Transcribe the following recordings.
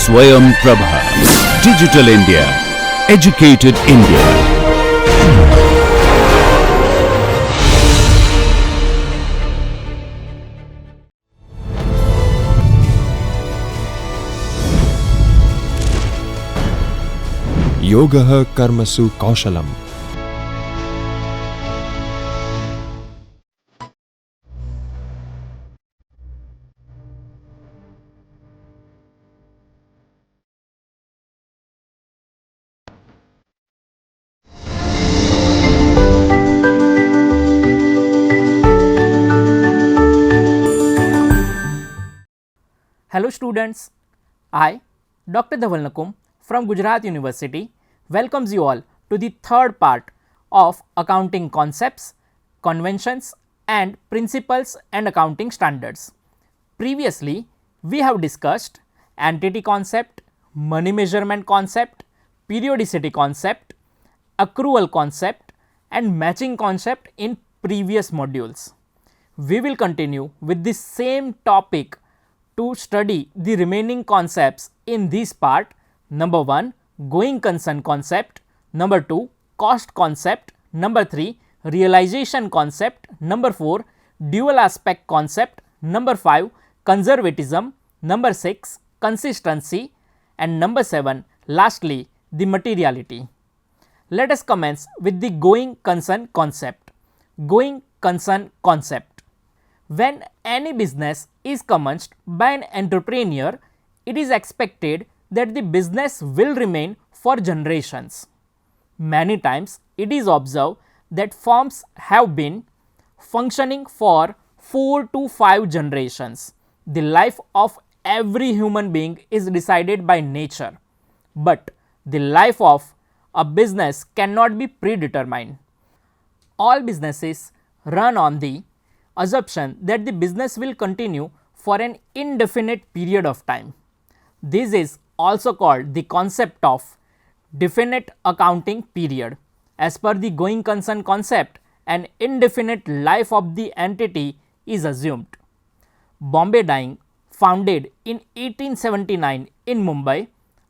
Swayam Prabha. Digital India. Educated India. योगः कर्मसु कौशलम्. Hello students, I, Dr. Dhaval Nakum from Gujarat University welcomes you all to the third part of accounting concepts, conventions and principles and accounting standards. Previously, we have discussed entity concept, money measurement concept, periodicity concept, accrual concept and matching concept in previous modules. We will continue with the same topic to study the remaining concepts in this part. Number 1, going concern concept. Number 2, cost concept. Number 3, realization concept. Number 4, dual aspect concept. Number 5, conservatism. Number 6, consistency. And number 7, lastly, the materiality. Let us commence with the going concern concept. Going concern concept. When any business is commenced by an entrepreneur, it is expected that the business will remain for generations. Many times it is observed that firms have been functioning for 4 to 5 generations. The life of every human being is decided by nature, but the life of a business cannot be predetermined. All businesses run on the assumption that the business will continue for an indefinite period of time. This is also called the concept of definite accounting period. As per the going concern concept, an indefinite life of the entity is assumed. Bombay Dyeing, founded in 1879 in Mumbai,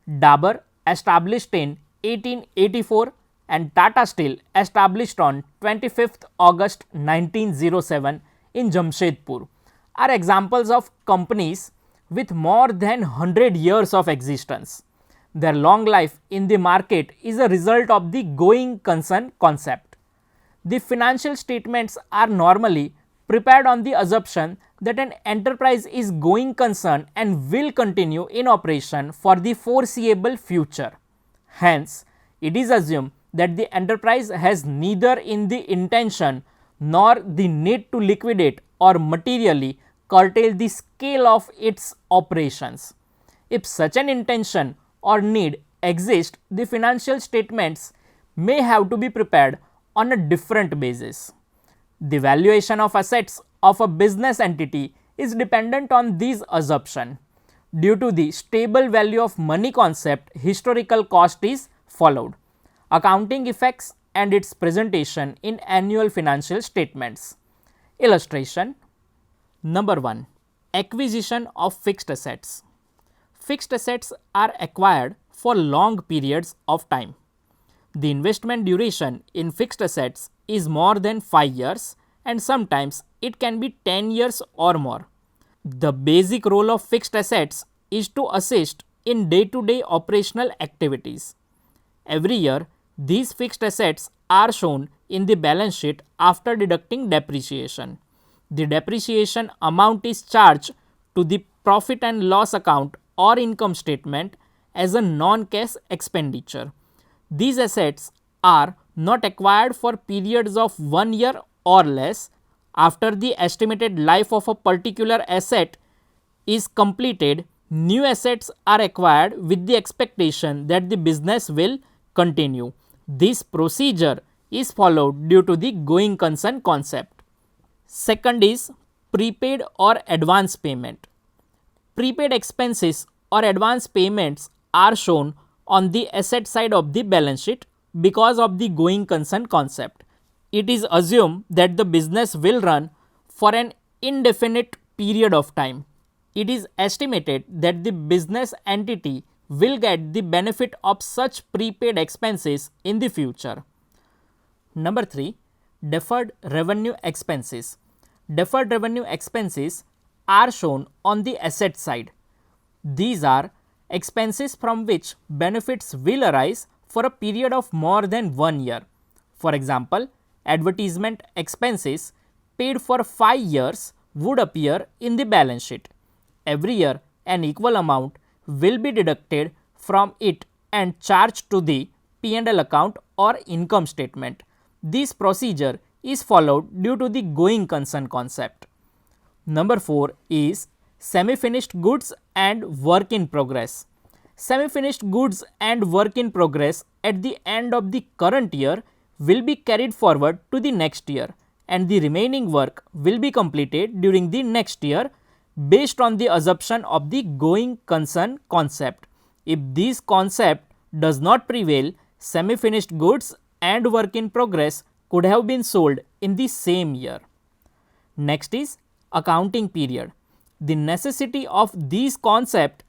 Dabur established in 1884 and Tata Steel established on 25th August 1907 in Jamshedpur are examples of companies with more than 100 years of existence. Their long life in the market is a result of the going concern concept. The financial statements are normally prepared on the assumption that an enterprise is going concern and will continue in operation for the foreseeable future. Hence, it is assumed that the enterprise has neither in the intention nor the need to liquidate or materially curtail the scale of its operations. If such an intention or need exists, the financial statements may have to be prepared on a different basis. The valuation of assets of a business entity is dependent on these assumptions. Due to the stable value of money concept, historical cost is followed. Accounting effects and its presentation in annual financial statements. Illustration. Number 1. Acquisition of fixed assets. Fixed assets are acquired for long periods of time. The investment duration in fixed assets is more than 5 years and sometimes it can be 10 years or more. The basic role of fixed assets is to assist in day-to-day operational activities. Every year, these fixed assets are shown in the balance sheet after deducting depreciation. The depreciation amount is charged to the profit and loss account or income statement as a non-cash expenditure. These assets are not acquired for periods of 1 year or less. After the estimated life of a particular asset is completed, new assets are acquired with the expectation that the business will continue. This procedure is followed due to the going concern concept. Second is prepaid or advance payment. Prepaid expenses or advance payments are shown on the asset side of the balance sheet because of the going concern concept. It is assumed that the business will run for an indefinite period of time. it is estimated that the business entity will get the benefit of such prepaid expenses in the future. Number 3. Deferred revenue expenses. Deferred revenue expenses are shown on the asset side. These are expenses from which benefits will arise for a period of more than 1 year. For example, advertisement expenses paid for 5 years would appear in the balance sheet. Every year, an equal amount will be deducted from it and charged to the P&L account or income statement. This procedure is followed due to the going concern concept. Number 4 is semi-finished goods and work in progress. Semi-finished goods and work in progress at the end of the current year will be carried forward to the next year, and the remaining work will be completed during the next year based on the assumption of the going concern concept. If this concept does not prevail, semi-finished goods and work in progress could have been sold in the same year. Next is accounting period. The necessity of this concept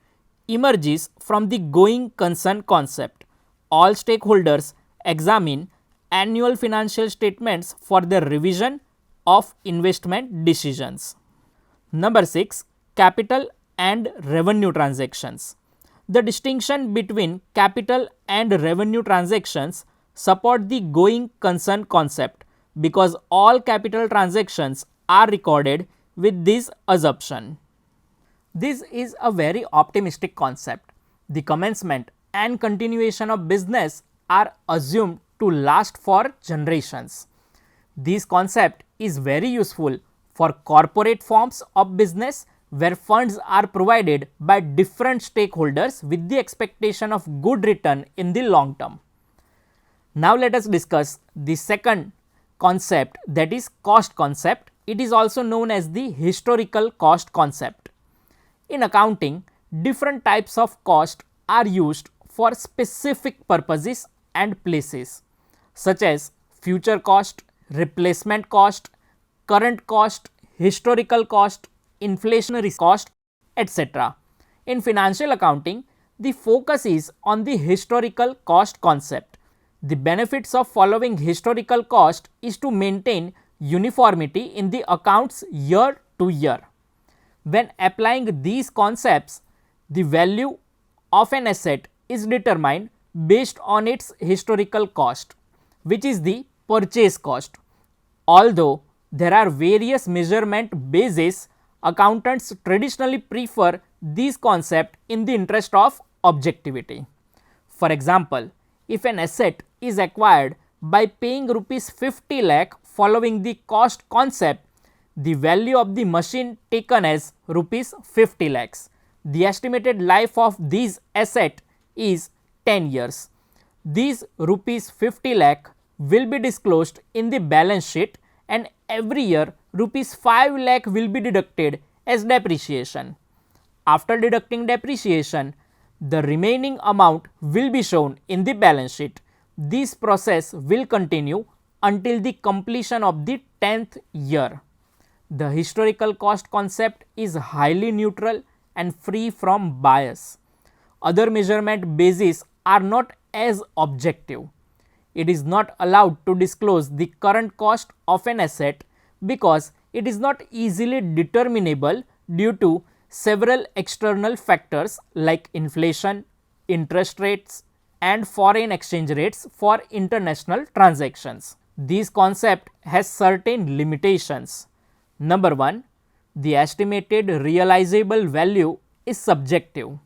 emerges from the going concern concept. All stakeholders examine annual financial statements for the revision of investment decisions. Number 6. Capital and revenue transactions. The distinction between capital and revenue transactions support the going concern concept because all capital transactions are recorded with this assumption. This is a very optimistic concept. The commencement and continuation of business are assumed to last for generations. This concept is very useful for corporate forms of business where funds are provided by different stakeholders with the expectation of good return in the long term. Now let us discuss the second concept, that is cost concept. It is also known as the historical cost concept. In accounting, different types of cost are used for specific purposes and places, such as future cost, replacement cost, current cost, historical cost, inflationary cost, etc. In financial accounting, the focus is on the historical cost concept. The benefits of following historical cost is to maintain uniformity in the accounts year to year. When applying these concepts, the value of an asset is determined based on its historical cost, which is the purchase cost. Although there are various measurement bases, accountants traditionally prefer this concept in the interest of objectivity. For example, if an asset is acquired by paying rupees 50 lakh following the cost concept, the value of the machine taken as rupees 50 lakhs. The estimated life of this asset is 10 years. These rupees 50 lakh will be disclosed in the balance sheet, and every year rupees 5 lakh will be deducted as depreciation. After deducting depreciation, the remaining amount will be shown in the balance sheet. This process will continue until the completion of the 10th year. The historical cost concept is highly neutral and free from bias. Other measurement bases are not as objective. It is not allowed to disclose the current cost of an asset because it is not easily determinable due to several external factors like inflation, interest rates, and foreign exchange rates for international transactions. This concept has certain limitations. Number 1, the estimated realizable value is subjective,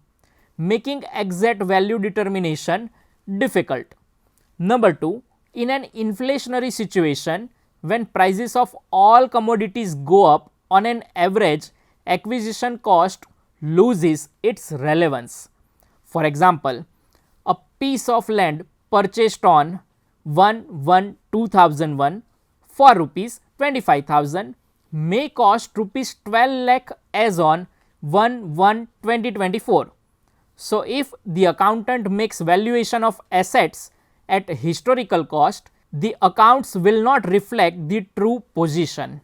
making exact value determination difficult. Number 2, in an inflationary situation, when prices of all commodities go up, on an average, acquisition cost loses its relevance. For example, a piece of land purchased on 1/1/2001 for rupees 25,000 may cost rupees 12 lakh as on 1/1/2024. So, if the accountant makes valuation of assets at historical cost, the accounts will not reflect the true position.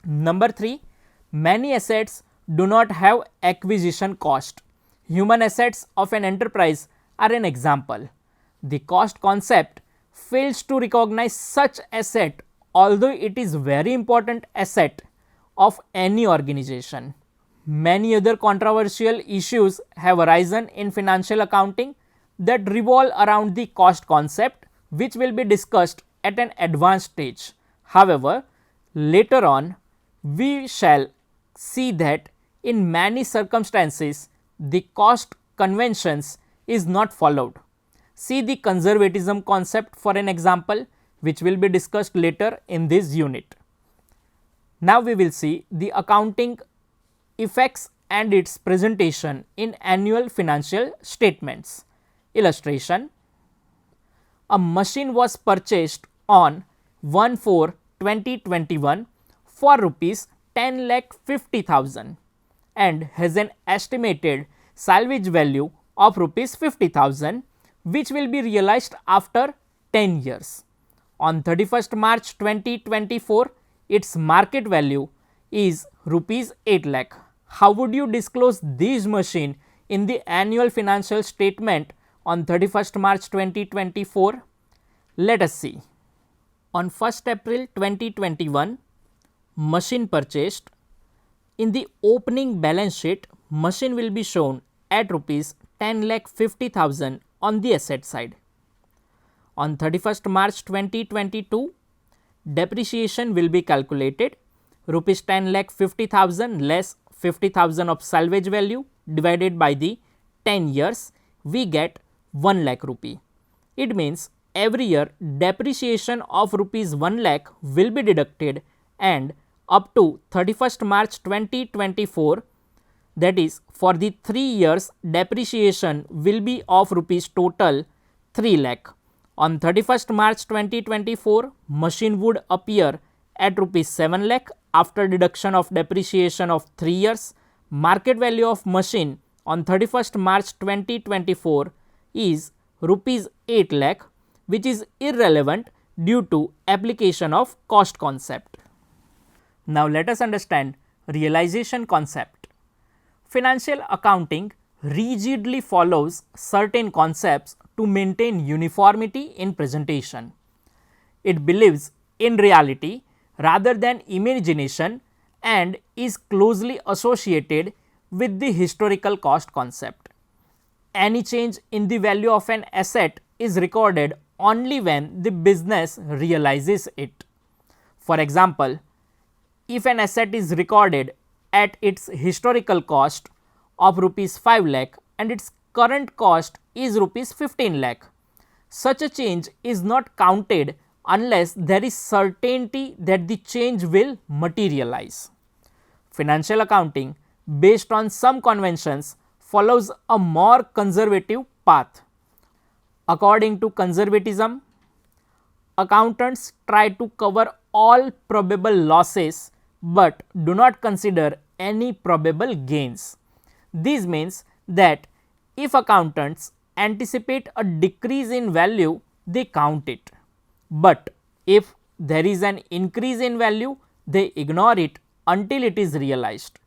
Number 3, many assets do not have acquisition cost. Human assets of an enterprise are an example. The cost concept fails to recognize such asset, although it is very important asset of any organization. Many other controversial issues have arisen in financial accounting that revolve around the cost concept, which will be discussed at an advanced stage. However, later on we shall see that in many circumstances the cost conventions is not followed. See the conservatism concept for an example, which will be discussed later in this unit. Now we will see the accounting effects and its presentation in annual financial statements. Illustration: a machine was purchased on 1/4/2021 for rupees 10,50,000 and has an estimated salvage value of rupees 50,000, which will be realized after 10 years. On 31st March 2024, its market value is rupees 8 lakh. How would you disclose this machine in the annual financial statement on 31st March 2024? Let us see. On 1st April 2021, machine purchased. In the opening balance sheet, machine will be shown at rupees 10,50,000 on the asset side. On 31st March 2022, depreciation will be calculated. Rupees 10,50,000 less 50,000 of salvage value divided by the 10 years, we get 1 lakh rupee. It means every year depreciation of rupees 1 lakh will be deducted, and up to 31st March 2024, that is for the 3 years, depreciation will be of rupees total 3 lakh. On 31st March 2024, machine would appear at rupees 7 lakh after deduction of depreciation of 3 years. Market value of machine on 31st March 2024 is rupees 8 lakh, which is irrelevant due to application of cost concept. Now let us understand realization concept. Financial accounting rigidly follows certain concepts to maintain uniformity in presentation. It believes in reality rather than imagination and is closely associated with the historical cost concept. Any change in the value of an asset is recorded only when the business realizes it. For example, if an asset is recorded at its historical cost of rupees 5 lakh and its current cost is rupees 15 lakh, such a change is not counted unless there is certainty that the change will materialize. Financial accounting, based on some conventions, follows a more conservative path. According to conservatism, accountants try to cover all probable losses but do not consider any probable gains. This means that if accountants anticipate a decrease in value, they count it. But if there is an increase in value, they ignore it until it is realized.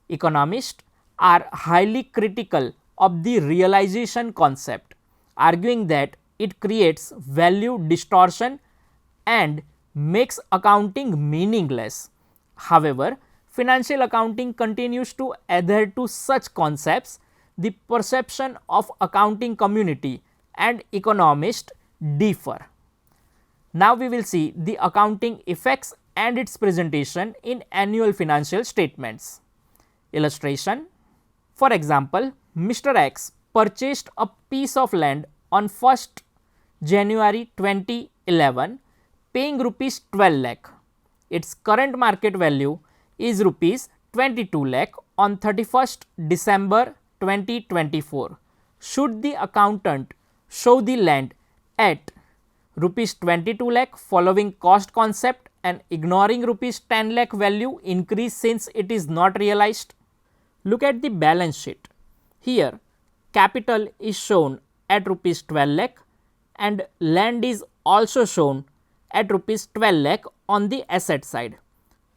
Economists are highly critical of the realization concept, arguing that it creates value distortion and makes accounting meaningless. However, financial accounting continues to adhere to such concepts. The perception of accounting community and economists differ. Now we will see the accounting effects and its presentation in annual financial statements. Illustration: for example, Mr. X purchased a piece of land on 1st January 2011 paying rupees 12 lakh. Its current market value is rupees 22 lakh on 31st December 2024. Should the accountant show the land at rupees 22 lakh following cost concept and ignoring rupees 10 lakh value increase since it is not realized? Look at the balance sheet. Here capital is shown at rupees 12 lakh and land is also shown at rupees 12 lakh on the asset side.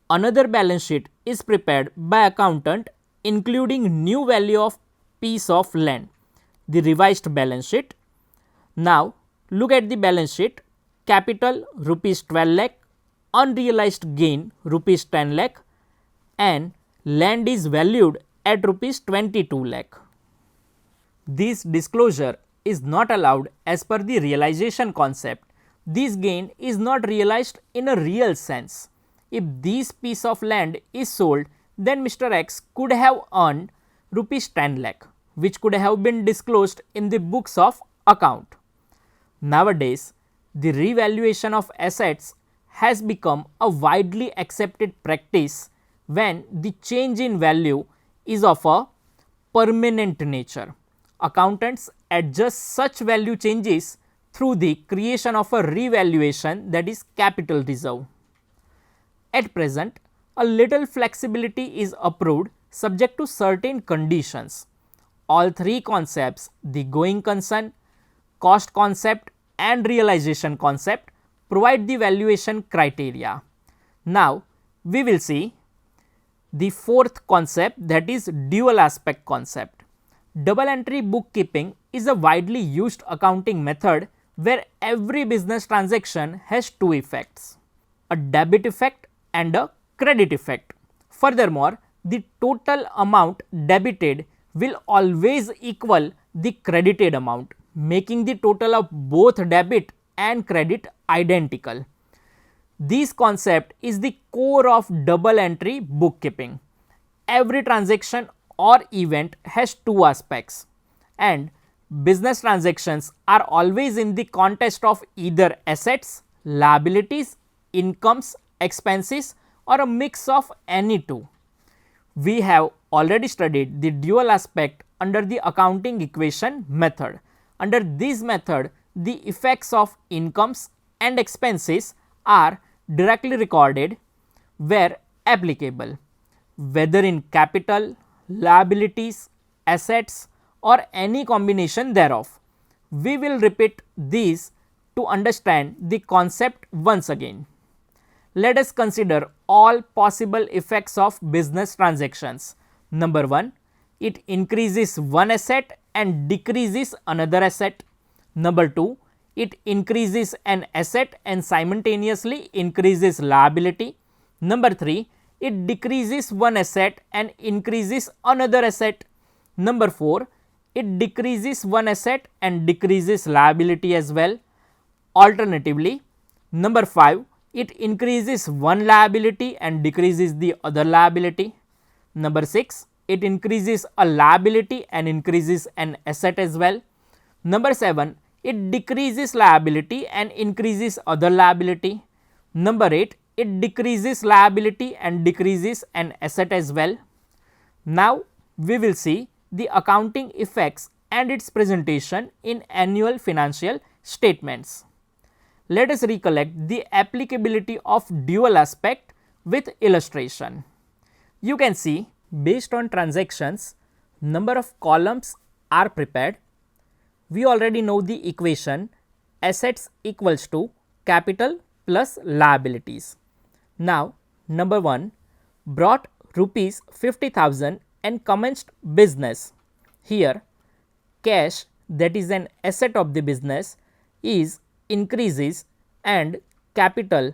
Another balance sheet is prepared by accountant including new value of piece of land, the revised balance sheet. Now look at the balance sheet. Capital rupees 12 lakh, unrealized gain rupees 10 lakh, and land is valued at rupees 22 lakh. This disclosure is not allowed as per the realization concept. This gain is not realized in a real sense. If this piece of land is sold, then Mr. X could have earned rupees 10 lakh, which could have been disclosed in the books of account. Nowadays, the revaluation of assets has become a widely accepted practice when the change in value is of a permanent nature. Accountants adjust such value changes through the creation of a revaluation, that is capital reserve. At present, a little flexibility is approved subject to certain conditions. All three concepts, the going concern, cost concept and realization concept, provide the valuation criteria. Now, we will see the fourth concept, that is dual aspect concept. Double entry bookkeeping is a widely used accounting method where every business transaction has two effects, a debit effect and a credit effect. Furthermore, the total amount debited will always equal the credited amount, making the total of both debit and credit identical. This concept is the core of double entry bookkeeping. Every transaction or event has two aspects, and business transactions are always in the context of either assets, liabilities, incomes, expenses, or a mix of any two. We have already studied the dual aspect under the accounting equation method. Under this method, the effects of incomes and expenses are directly recorded where applicable, whether in capital, liabilities, assets, or any combination thereof. We will repeat these to understand the concept once again. Let us consider all possible effects of business transactions. Number 1, it increases one asset and decreases another asset. Number 2, it increases an asset and simultaneously increases liability. Number 3, it decreases one asset and increases another asset. Number 4, it decreases one asset and decreases liability as well. Alternatively, number 5, it increases one liability and decreases the other liability. Number 6, it increases a liability and increases an asset as well. Number 7, it decreases liability and increases other liability. Number 8, it decreases liability and decreases an asset as well. Now, we will see the accounting effects and its presentation in annual financial statements. Let us recollect the applicability of dual aspect with illustration. You can see, based on transactions, number of columns are prepared. We already know the equation assets equals to capital plus liabilities. Now, number 1, brought rupees 50,000 and commenced business. Here, cash, that is an asset of the business, is increases and capital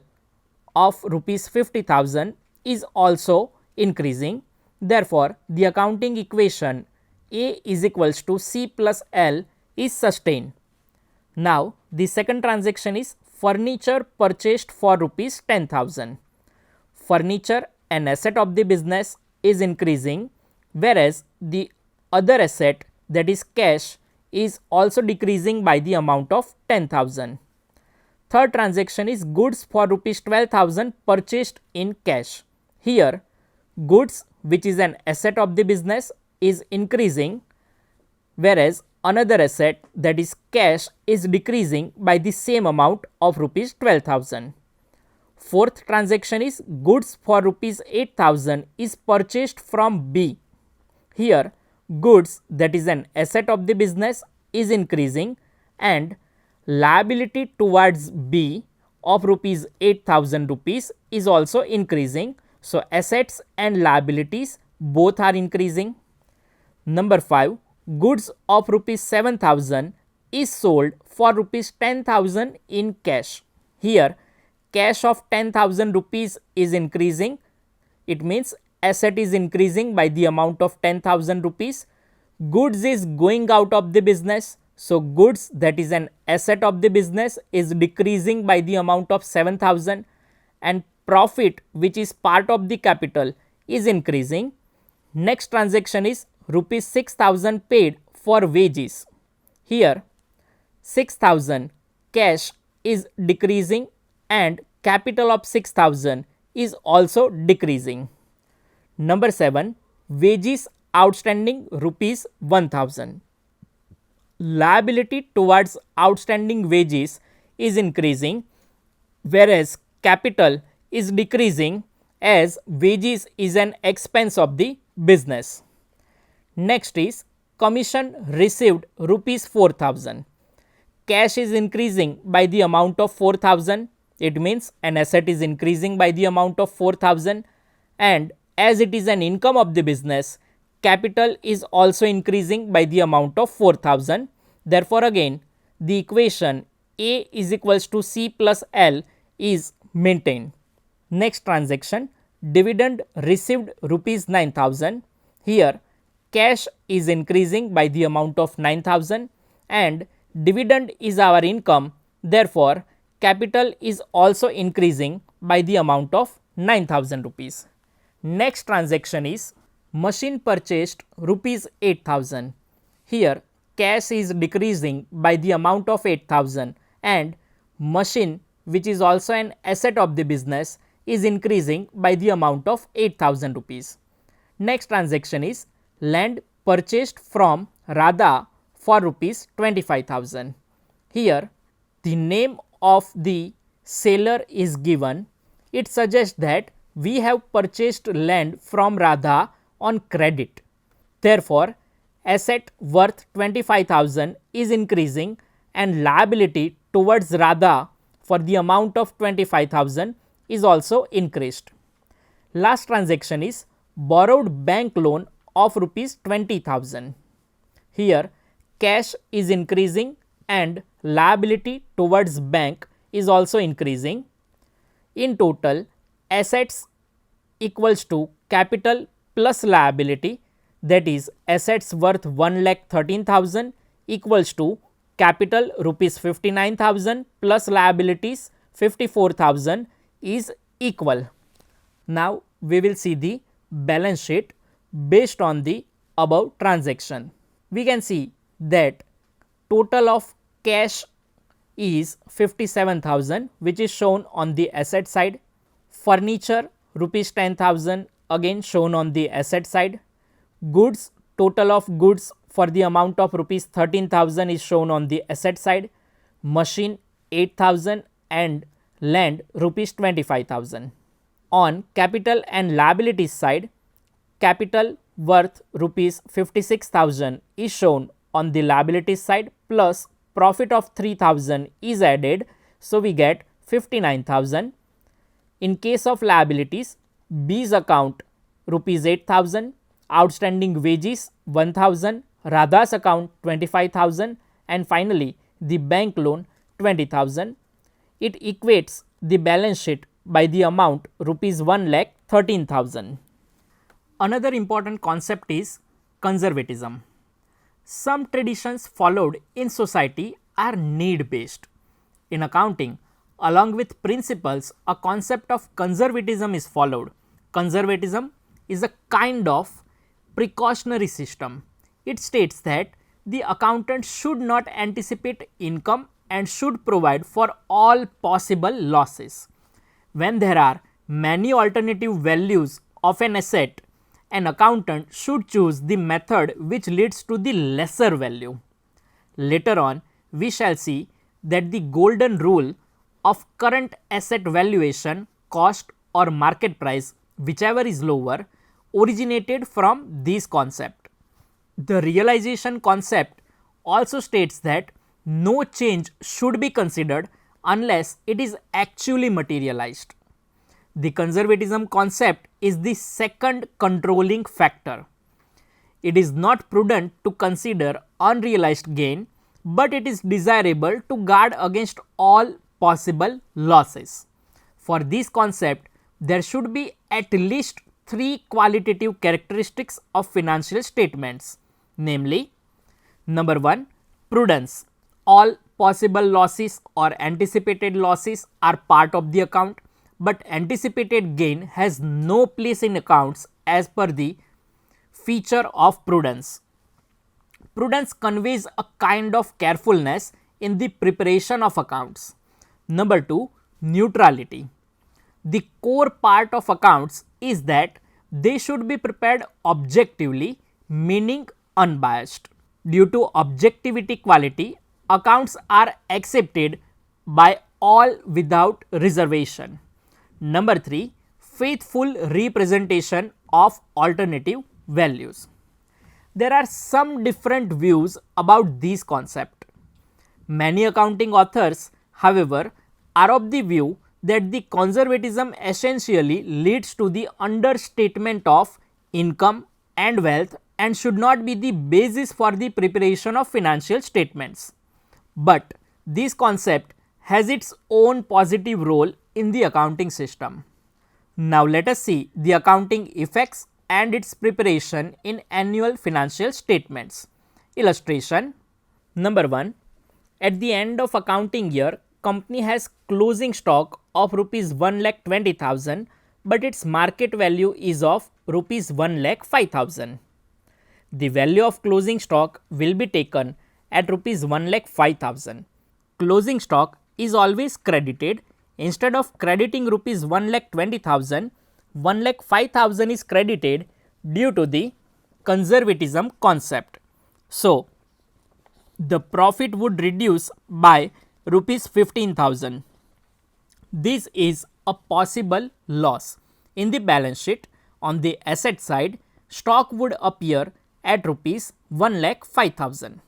of rupees 50,000 is also increasing. Therefore, the accounting equation A is equals to C plus L is sustained. Now, the second transaction is furniture purchased for rupees 10,000. Furniture, an asset of the business, is increasing, whereas the other asset, that is cash, is also decreasing by the amount of 10,000. Third transaction is goods for rupees 12,000 purchased in cash. Here, goods, which is an asset of the business, is increasing, whereas another asset, that is cash, is decreasing by the same amount of rupees 12,000. Fourth transaction is goods for rupees 8,000 is purchased from B. Here, goods, that is an asset of the business, is increasing and liability towards B of rupees 8,000 rupees is also increasing. So, assets and liabilities both are increasing. Number 5, goods of rupees 7,000 is sold for rupees 10,000 in cash. Here cash of 10,000 rupees is increasing. It means asset is increasing by the amount of 10,000 rupees. Goods is going out of the business. So goods, that is an asset of the business, is decreasing by the amount of 7,000, and profit, which is part of the capital, is increasing. Next transaction is rupees 6,000 paid for wages. Here 6,000 cash is decreasing and capital of 6,000 is also decreasing. Number 7, wages outstanding rupees 1,000. Liability towards outstanding wages is increasing, whereas capital is decreasing as wages is an expense of the business. Next is commission received rupees 4,000. Cash is increasing by the amount of 4,000. It means an asset is increasing by the amount of 4,000, and as it is an income of the business, capital is also increasing by the amount of 4,000. Therefore, again the equation A is equals to C plus L is maintained. Next transaction, dividend received rupees 9,000. Here cash is increasing by the amount of 9,000 and dividend is our income. Therefore, capital is also increasing by the amount of 9,000 rupees. Next transaction is machine purchased rupees 8,000. Here cash is decreasing by the amount of 8,000 and machine, which is also an asset of the business, is increasing by the amount of 8,000 rupees. Next transaction is land purchased from Radha for rupees 25,000. Here the name of the seller is given. It suggests that we have purchased land from Radha on credit. Therefore, asset worth 25,000 is increasing and liability towards Radha for the amount of 25,000 is also increased. Last transaction is borrowed bank loan of rupees 20,000. Here cash is increasing and liability towards bank is also increasing. In total, assets equals to capital plus liability, that is assets worth 1,13,000 equals to capital rupees 59,000 plus liabilities 54,000 is equal. Now we will see the balance sheet based on the above transaction. We can see that total of cash is 57,000, which is shown on the asset side. Furniture rupees 10,000, again shown on the asset side. Goods, total of goods for the amount of rupees 13,000 is shown on the asset side. Machine 8,000 and land rupees 25,000. On capital and liabilities side, capital worth rupees 56,000 is shown on the liabilities side, plus profit of 3,000 is added, so we get 59,000. In case of liabilities, B's account rupees 8,000, outstanding wages 1,000, Radha's account 25,000 and finally the bank loan 20,000. It equates the balance sheet by the amount rupees 1,13,000. Another important concept is conservatism. Some traditions followed in society are need based. In accounting, along with principles, a concept of conservatism is followed. Conservatism is a kind of precautionary system. It states that the accountant should not anticipate income and should provide for all possible losses. When there are many alternative values of an asset, an accountant should choose the method which leads to the lesser value. Later on, we shall see that the golden rule of current asset valuation, cost or market price, whichever is lower, originated from this concept. The realization concept also states that no change should be considered unless it is actually materialized. The conservatism concept is the second controlling factor. It is not prudent to consider unrealized gain, but it is desirable to guard against all possible losses. For this concept, there should be at least 3 qualitative characteristics of financial statements, namely, number 1, prudence. All possible losses or anticipated losses are part of the account, but anticipated gain has no place in accounts as per the feature of prudence. Prudence conveys a kind of carefulness in the preparation of accounts. Number 2, neutrality. The core part of accounts is that they should be prepared objectively, meaning unbiased. Due to objectivity quality, accounts are accepted by all without reservation. Number 3, faithful representation of alternative values. There are some different views about this concept. Many accounting authors, however, are of the view that the conservatism essentially leads to the understatement of income and wealth and should not be the basis for the preparation of financial statements. But this concept has its own positive role in the accounting system. Now let us see the accounting effects and its preparation in annual financial statements. Illustration. Number 1. At the end of accounting year, company has closing stock of rupees 1,20,000, but its market value is of rupees 1,05,000. The value of closing stock will be taken at rupees 1,05,000. Closing stock is always credited. Instead of crediting rupees 1,20,000, 1,05,000 is credited due to the conservatism concept. So, the profit would reduce by rupees 15,000. This is a possible loss. In the balance sheet, on the asset side, stock would appear at rupees 1,05,000.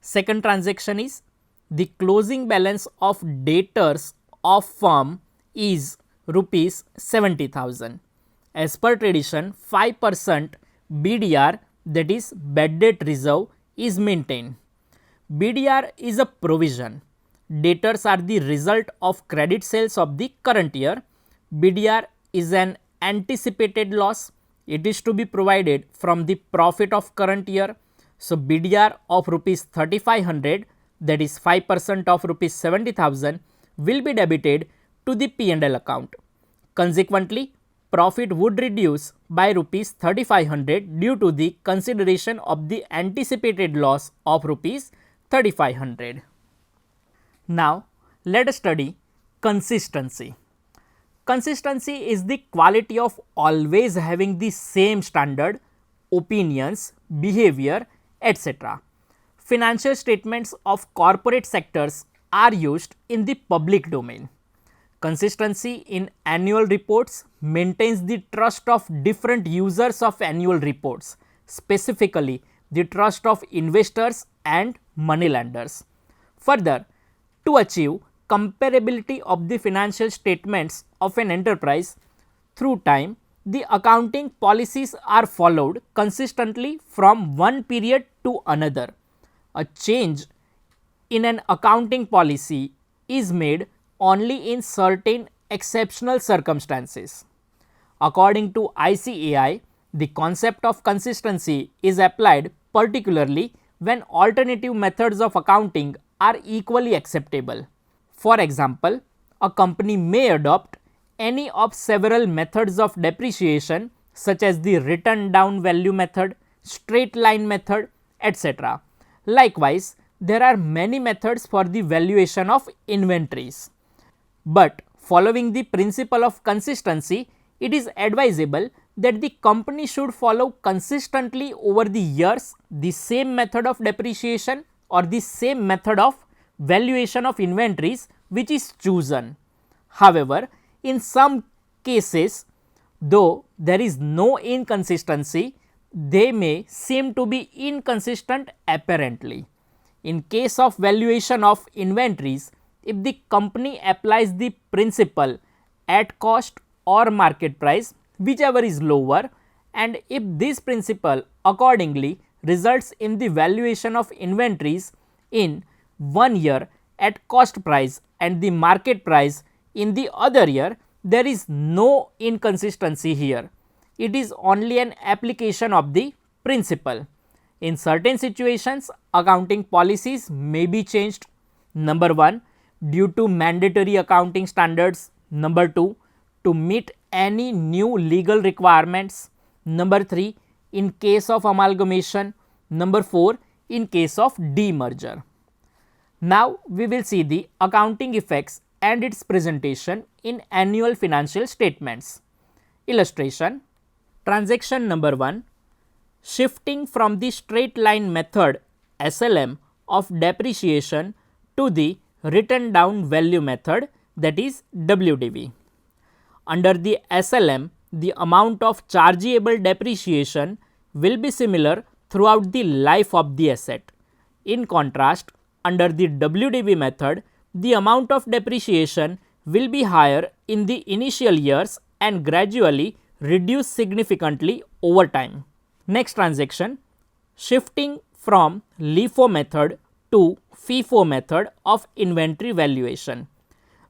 Second transaction is the closing balance of debtors of firm is rupees 70,000. As per tradition, 5% BDR, that is bad debt reserve, is maintained. BDR is a provision. Debtors are the result of credit sales of the current year. BDR is an anticipated loss. It is to be provided from the profit of current year. So, BDR of rupees 3,500, that is 5% of rupees 70,000, will be debited to the P&L account. Consequently, profit would reduce by rupees 3,500 due to the consideration of the anticipated loss of rupees 3,500. Now, let us study consistency. Consistency is the quality of always having the same standard, opinions, behavior, etc. Financial statements of corporate sectors are used in the public domain. Consistency in annual reports maintains the trust of different users of annual reports, specifically the trust of investors and moneylenders. Further, to achieve comparability of the financial statements of an enterprise through time, the accounting policies are followed consistently from one period to another. A change in an accounting policy is made only in certain exceptional circumstances. According to ICAI, the concept of consistency is applied particularly when alternative methods of accounting are equally acceptable. For example, a company may adopt any of several methods of depreciation such as the written down value method, straight line method, etc. Likewise, there are many methods for the valuation of inventories. But following the principle of consistency, it is advisable that the company should follow consistently over the years the same method of depreciation or the same method of valuation of inventories which is chosen. However, in some cases, though there is no inconsistency, they may seem to be inconsistent apparently. In case of valuation of inventories, if the company applies the principle at cost or market price, whichever is lower, and if this principle accordingly results in the valuation of inventories in one year at cost price and the market price in the other year, there is no inconsistency here. It is only an application of the principle. In certain situations, accounting policies may be changed. Number 1, due to mandatory accounting standards. Number 2, to meet any new legal requirements. Number 3, in case of amalgamation. Number 4, in case of demerger. Now, we will see the accounting effects and its presentation in annual financial statements. Illustration. Transaction number 1. Shifting from the straight line method SLM of depreciation to the written down value method, that is WDV. Under the SLM, the amount of chargeable depreciation will be similar throughout the life of the asset. In contrast, under the WDV method, the amount of depreciation will be higher in the initial years and gradually reduce significantly over time. Next transaction, shifting from LIFO method to FIFO method of inventory valuation.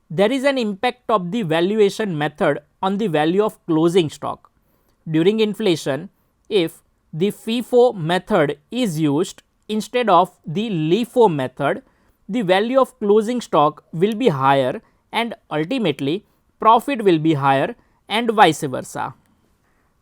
There is an impact of the valuation method on the value of closing stock. During inflation, if the FIFO method is used instead of the LIFO method, the value of closing stock will be higher and ultimately profit will be higher and vice versa.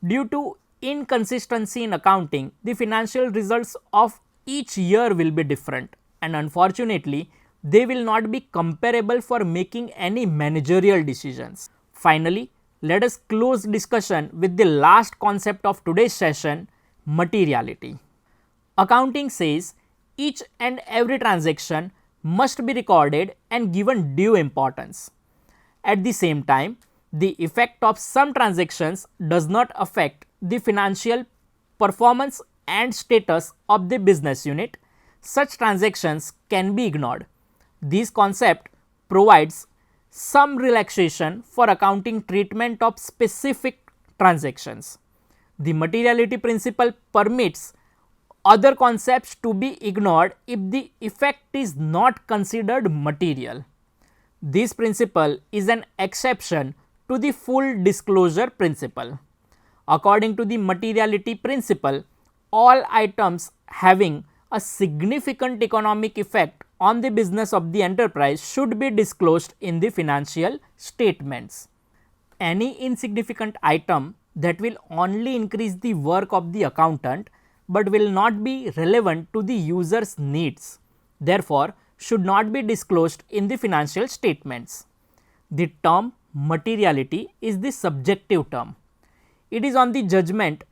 Due to inconsistency in accounting, the financial results of each year will be different, and unfortunately, they will not be comparable for making any managerial decisions. Finally, let us close discussion with the last concept of today's session, materiality. Accounting says each and every transaction must be recorded and given due importance. At the same time, the effect of some transactions does not affect the financial performance and status of the business unit. Such transactions can be ignored. This concept provides some relaxation for accounting treatment of specific transactions. The materiality principle permits other concepts to be ignored if the effect is not considered material. This principle is an exception to the full disclosure principle. According to the materiality principle, all items having a significant economic effect on the business of the enterprise should be disclosed in the financial statements. Any insignificant item that will only increase the work of the accountant but will not be relevant to the user's needs, therefore should not be disclosed in the financial statements. The term materiality is the subjective term. It is on the judgment,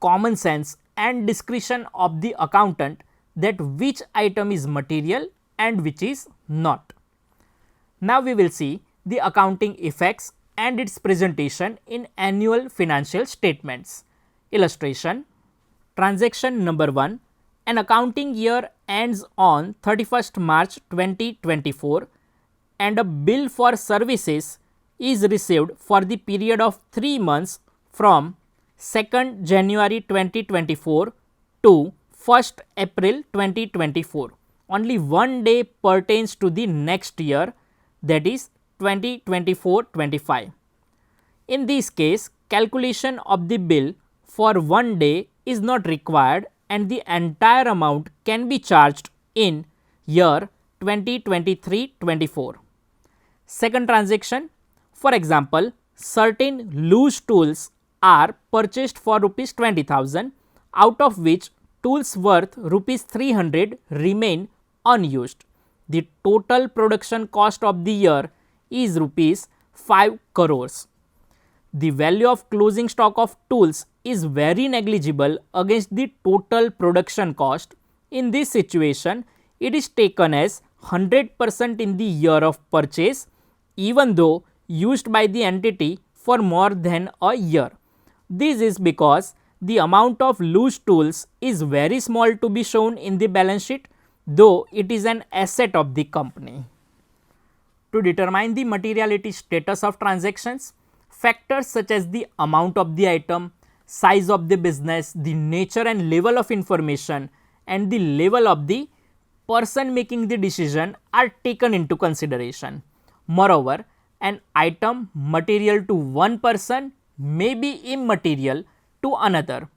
common sense and discretion of the accountant that which item is material and which is not. Now we will see the accounting effects and its presentation in annual financial statements. Illustration. Transaction number 1. An accounting year ends on 31st March 2024 and a bill for services is received for the period of 3 months from 2nd January 2024 to 1st April 2024. Only one day pertains to the next year, that is 2024-25. In this case, calculation of the bill for one day is not required and the entire amount can be charged in year 2023-24. Second transaction, for example, certain loose tools are purchased for rupees 20,000, out of which tools worth rupees 300 remain unused. The total production cost of the year is rupees 5 crores. The value of closing stock of tools is very negligible against the total production cost. In this situation, it is taken as 100% in the year of purchase, even though used by the entity for more than a year. This is because the amount of loose tools is very small to be shown in the balance sheet, though it is an asset of the company. To determine the materiality status of transactions, factors such as the amount of the item, size of the business, the nature and level of information, and the level of the person making the decision are taken into consideration. Moreover, an item material to one person may be immaterial to another.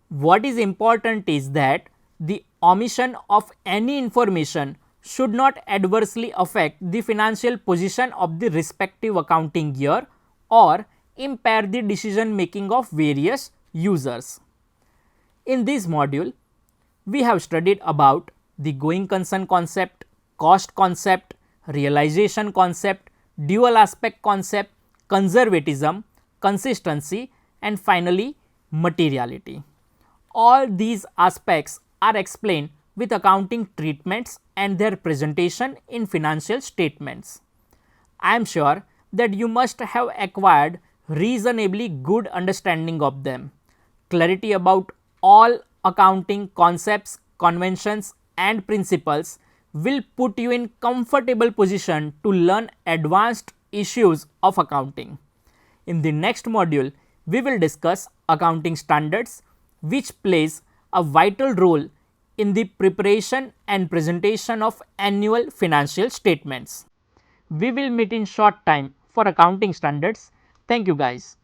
What is important is that the omission of any information should not adversely affect the financial position of the respective accounting year or impair the decision making of various users. In this module, we have studied about the going concern concept, cost concept, realization concept, dual aspect concept, conservatism, consistency, and finally materiality. All these aspects are explained with accounting treatments and their presentation in financial statements. I am sure that you must have acquired reasonably good understanding of them. Clarity about all accounting concepts, conventions and principles will put you in comfortable position to learn advanced issues of accounting. In the next module, we will discuss accounting standards, which plays a vital role in the preparation and presentation of annual financial statements. We will meet in short time for accounting standards. Thank you guys.